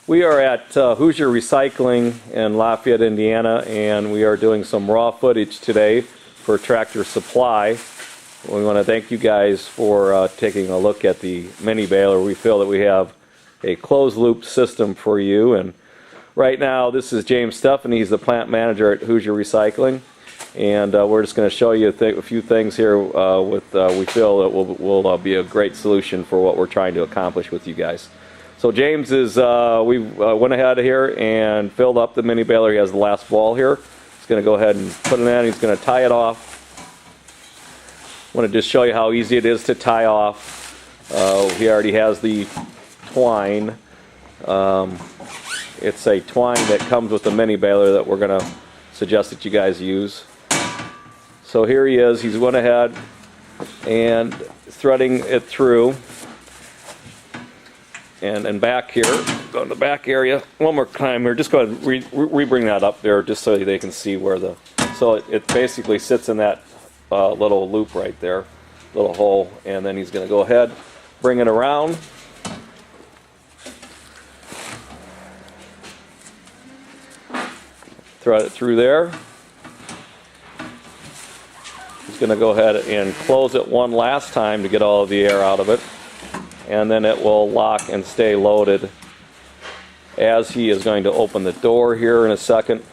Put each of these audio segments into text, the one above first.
We are at Hoosier Recycling in Lafayette, Indiana, and we are doing some raw footage today for Tractor Supply. We want to thank you guys for taking a look at the mini baler. We feel that we have a closed loop system for you. And right now, this is James Stephanie. He's the plant manager at Hoosier Recycling. And we're just going to show you a few things here we feel that will be a great solution for what we're trying to accomplish with you guys. So James is, we went ahead here and filled up the mini baler. He has the last ball here. He's going to go ahead and put it in. He's going to tie it off. I want to just show you how easy it is to tie off. He already has the twine. It's a twine that comes with the mini baler that we're going to suggest that you guys use. So here he is. He's went ahead and threading it through. And back here, go in the back area one more time here. Just go ahead and re-bring that up there just so they can see where the... So it basically sits in that little loop right there, little hole. And then he's going to go ahead, bring it around. Thread it through there. He's going to go ahead and close it one last time to get all of the air out of it. And then it will lock and stay loaded as he is going to open the door here in a second.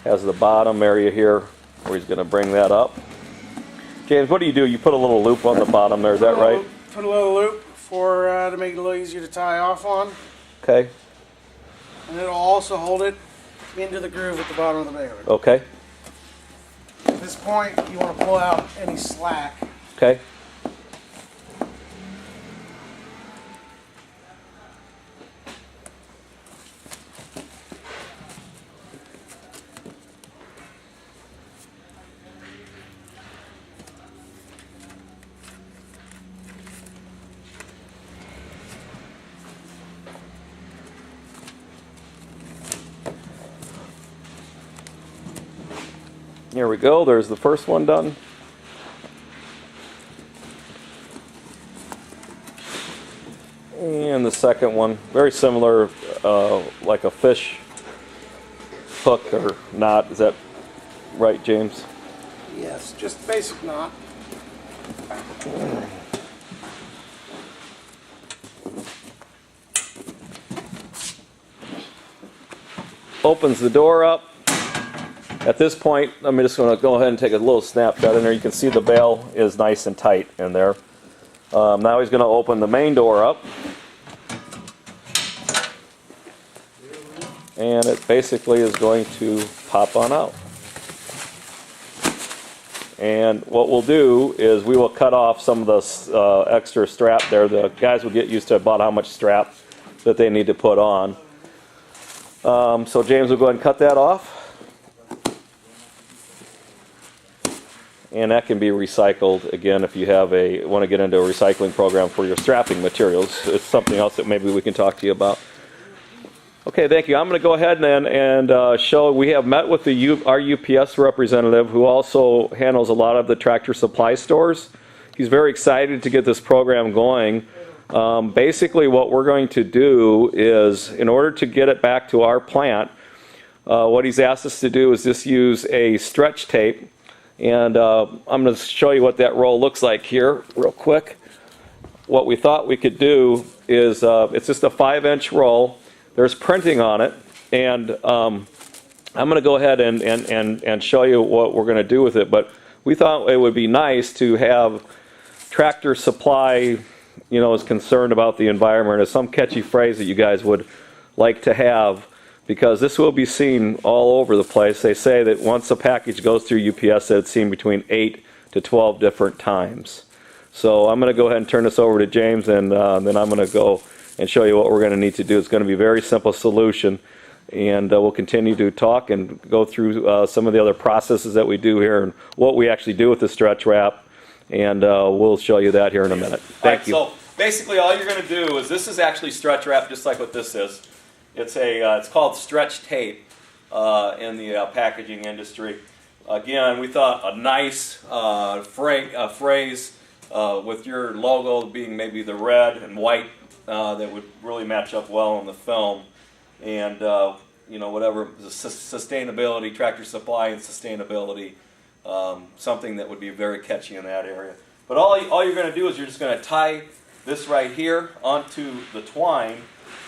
Has the bottom area here where he's going to bring that up. James, what do? You put a little loop on the bottom there, is that right? Put a little loop to make it a little easier to tie off on. Okay. And it'll also hold it into the groove at the bottom of the baler. Okay. At this point, you want to pull out any slack. Okay. Here we go, there's the first one done. And the second one, very similar, like a fish hook or knot. Is that right, James? Yes, just basic knot. Opens the door up. At this point, I'm just going to go ahead and take a little snapshot in there. You can see the bale is nice and tight in there. Now he's going to open the main door up. And it basically is going to pop on out. And what we'll do is we will cut off some of the extra strap there. The guys will get used to about how much strap that they need to put on. So James will go ahead and cut that off. And that can be recycled again if you have want to get into a recycling program for your strapping materials. It's something else that maybe we can talk to you about. Okay, thank you. I'm going to go ahead and show. We have met with our UPS representative who also handles a lot of the Tractor Supply stores. He's very excited to get this program going. Basically, what we're going to do is, in order to get it back to our plant, what he's asked us to do is just use a stretch tape. And I'm going to show you what that roll looks like here real quick. What we thought we could do is, it's just a 5-inch roll. There's printing on it. And I'm going to go ahead and show you what we're going to do with it. But we thought it would be nice to have Tractor Supply, is concerned about the environment, or some catchy phrase that you guys would like to have. Because this will be seen all over the place. They say that once a package goes through UPS, that it's seen between 8 to 12 different times. So I'm going to go ahead and turn this over to James, and then I'm going to go and show you what we're going to need to do. It's going to be a very simple solution, and we'll continue to talk and go through some of the other processes that we do here and what we actually do with the stretch wrap, and we'll show you that here in a minute. Thank you. So basically all you're going to do is, this is actually stretch wrap just like what this is. It's called stretch tape in the packaging industry. Again, we thought a nice phrase with your logo being maybe the red and white that would really match up well on the film, and you know, whatever the sustainability, Tractor Supply and sustainability, something that would be very catchy in that area. But all you're going to do is you're just going to tie this right here onto the twine,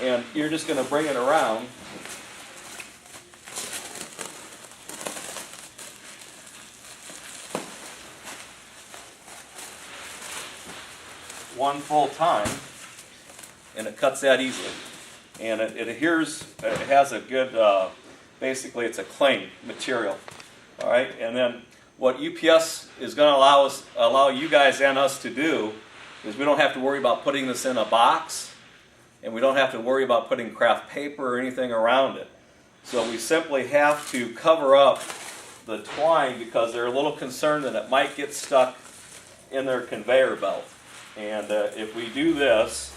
and you're just going to bring it around. One full time, and it cuts that easily. And it adheres, it has a good, basically it's a cling material. All right, and then what UPS is going to allow you guys and us to do is we don't have to worry about putting this in a box, and we don't have to worry about putting craft paper or anything around it. So we simply have to cover up the twine because they're a little concerned that it might get stuck in their conveyor belt. And if we do this,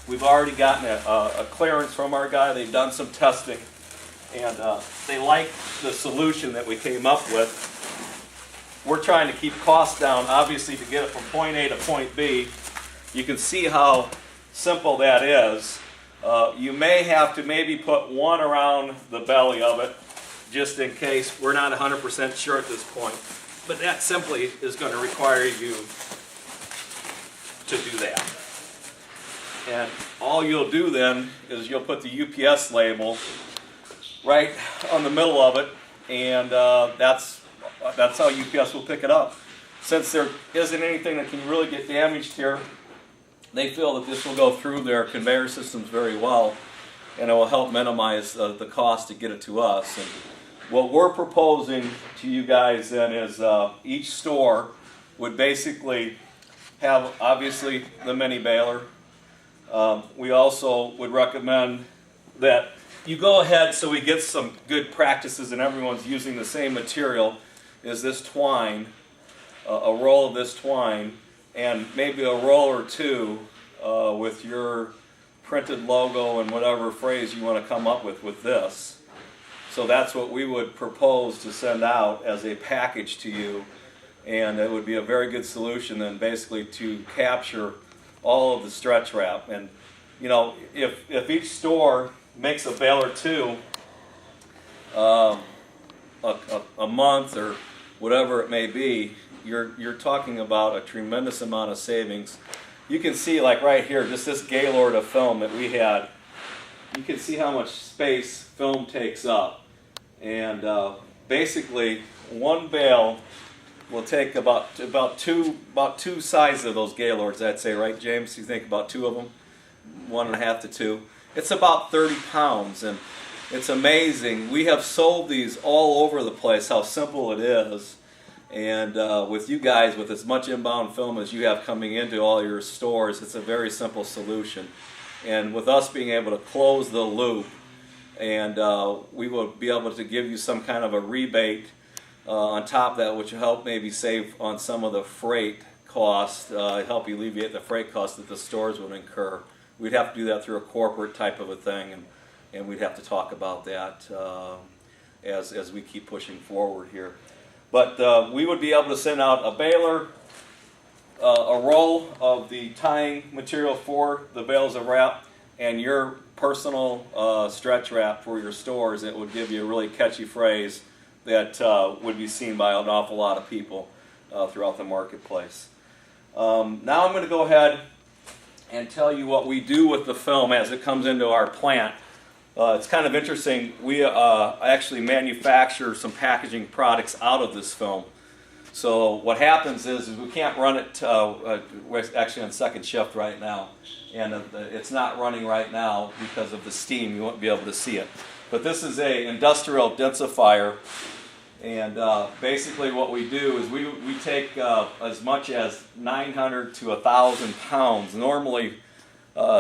we've already gotten a clearance from our guy. They've done some testing, and they like the solution that we came up with. We're trying to keep costs down, obviously, to get it from point A to point B. You can see how simple that is. You may have to maybe put one around the belly of it, just in case. We're not 100% sure at this point. But that simply is going to require you to do that. And all you'll do then is you'll put the UPS label right on the middle of it, and that's how UPS will pick it up. Since there isn't anything that can really get damaged here, they feel that this will go through their conveyor systems very well, and it will help minimize the cost to get it to us. And what we're proposing to you guys then is each store would basically have, obviously, the mini baler. We also would recommend that you go ahead, so we get some good practices and everyone's using the same material, is this twine, a roll of this twine, and maybe a roll or two with your printed logo and whatever phrase you want to come up with this. So that's what we would propose to send out as a package to you, and it would be a very good solution then basically to capture all of the stretch wrap. And you know, if each store makes a bale or two a month or whatever it may be, you're talking about a tremendous amount of savings. You can see, like right here, just this Gaylord of film that we had, you can see how much space film takes up. And basically one bale will take about two sizes of those Gaylords, I'd say, right, James? You think about two of them? 1.5 to 2. It's about 30 pounds, and it's amazing. We have sold these all over the place, how simple it is. And with you guys, with as much inbound film as you have coming into all your stores, it's a very simple solution. And with us being able to close the loop, and we will be able to give you some kind of a rebate on top of that, which will help maybe save on some of the freight costs, help alleviate the freight costs that the stores would incur. We'd have to do that through a corporate type of a thing, and we'd have to talk about that as we keep pushing forward here. But we would be able to send out a baler, a roll of the tying material for the bales of wrap, and your personal stretch wrap for your stores. It would give you a really catchy phrase that would be seen by an awful lot of people throughout the marketplace. Now I'm going to go ahead and tell you what we do with the film as it comes into our plant. It's kind of interesting. We actually manufacture some packaging products out of this film. So what happens is we can't run it, we're actually on second shift right now, and it's not running right now because of the steam. You won't be able to see it. But this is an industrial densifier, and basically what we do is we take as much as 900 to 1,000 pounds. Normally,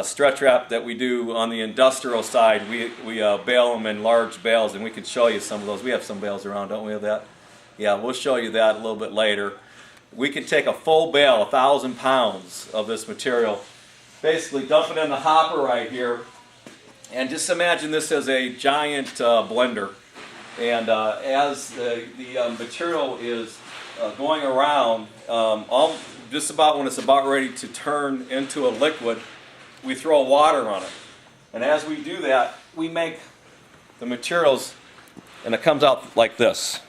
stretch wrap that we do on the industrial side, we bale them in large bales, and we can show you some of those. We have some bales around, don't we have that? Yeah, we'll show you that a little bit later. We can take a full bale, 1,000 pounds of this material, basically dump it in the hopper right here, and just imagine this as a giant blender. And as the material is going around, just about when it's about ready to turn into a liquid, we throw water on it. And as we do that, we make the materials, and it comes out like this.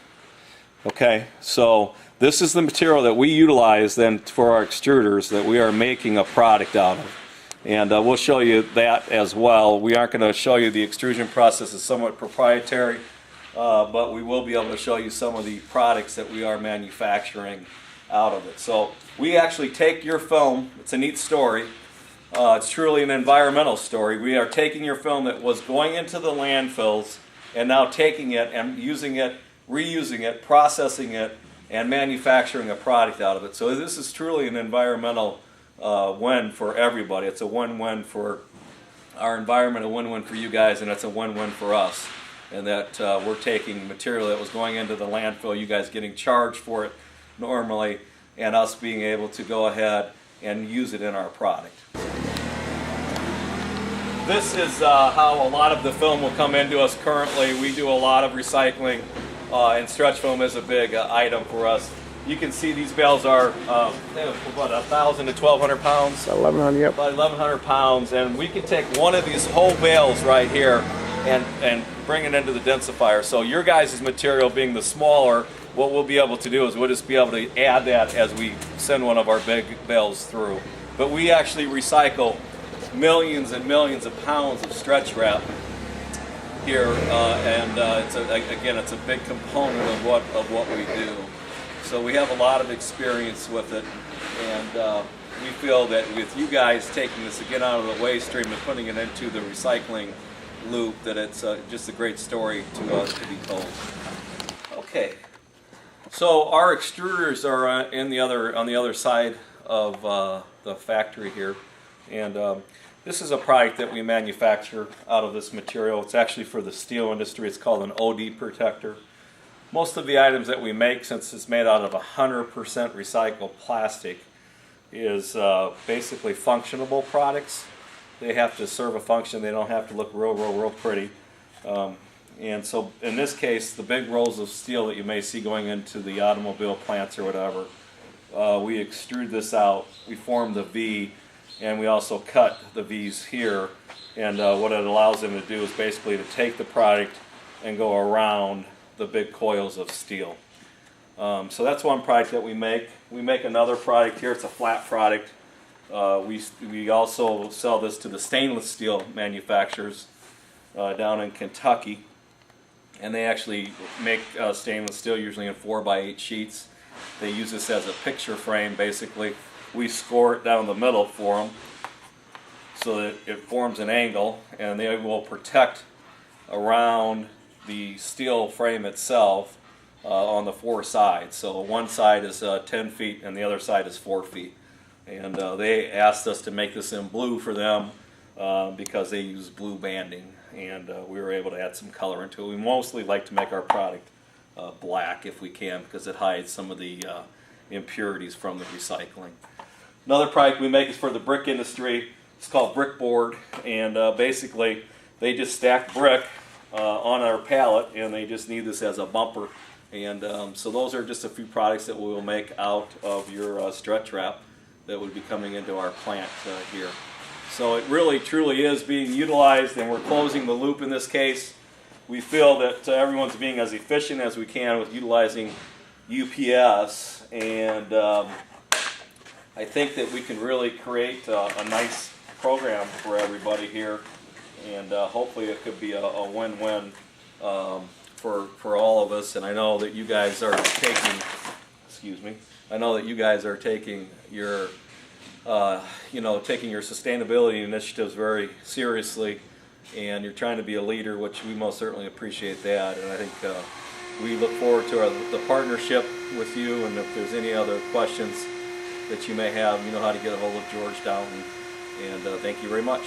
Okay, so this is the material that we utilize then for our extruders that we are making a product out of. And we'll show you that as well. We aren't going to show you the extrusion process, is somewhat proprietary, but we will be able to show you some of the products that we are manufacturing out of it. So we actually take your film. It's a neat story. It's truly an environmental story. We are taking your film that was going into the landfills and now taking it and using it, reusing it, processing it, and manufacturing a product out of it. So this is truly an environmental win for everybody. It's a win-win for our environment, a win-win for you guys, and it's a win-win for us. And that we're taking material that was going into the landfill, you guys getting charged for it normally, and us being able to go ahead and use it in our product. This is how a lot of the film will come into us currently. We do a lot of recycling, and stretch film is a big item for us. You can see these bales are about 1,000 to 1,200 pounds. 1,100, yep. About 1,100 pounds, and we can take one of these whole bales right here and bring it into the densifier. So your guys' material being the smaller, what we'll be able to do is we'll just be able to add that as we send one of our big bales through. But we actually recycle millions and millions of pounds of stretch wrap here, and it's a big component of what we do. So we have a lot of experience with it, and we feel that with you guys taking this again out of the waste stream and putting it into the recycling loop, that it's just a great story to be told. Okay, so our extruders are on the other side of the factory here, and this is a product that we manufacture out of this material. It's actually for the steel industry. It's called an OD protector. Most of the items that we make, since it's made out of 100% recycled plastic, is basically functionable products. They have to serve a function. They don't have to look real pretty. And so in this case, the big rolls of steel that you may see going into the automobile plants or whatever, we extrude this out. We form the V, and we also cut the V's here. And what it allows them to do is basically to take the product and go around the big coils of steel. So that's one product that we make. We make another product here. It's a flat product. We also sell this to the stainless steel manufacturers down in Kentucky, and they actually make stainless steel usually in 4x8 sheets. They use this as a picture frame. Basically, we score it down the middle for them so that it forms an angle, and they will protect around the steel frame itself on the four sides. So one side is 10 feet and the other side is 4 feet. And they asked us to make this in blue for them because they use blue banding, and we were able to add some color into it. We mostly like to make our product black if we can, because it hides some of the impurities from the recycling. Another product we make is for the brick industry. It's called brick board, and basically they just stack brick on our pallet, and they just need this as a bumper. And so those are just a few products that we will make out of your stretch wrap that would be coming into our plant here. So it really truly is being utilized, and we're closing the loop in this case. We feel that everyone's being as efficient as we can with utilizing UPS, and I think that we can really create a nice program for everybody here, and hopefully it could be a win-win for all of us. And I know that you guys are taking, I know that you guys are taking your, taking your sustainability initiatives very seriously, and you're trying to be a leader, which we most certainly appreciate that. And I think we look forward to the partnership with you, and if there's any other questions that you may have, you know how to get a hold of George Downton. And thank you very much.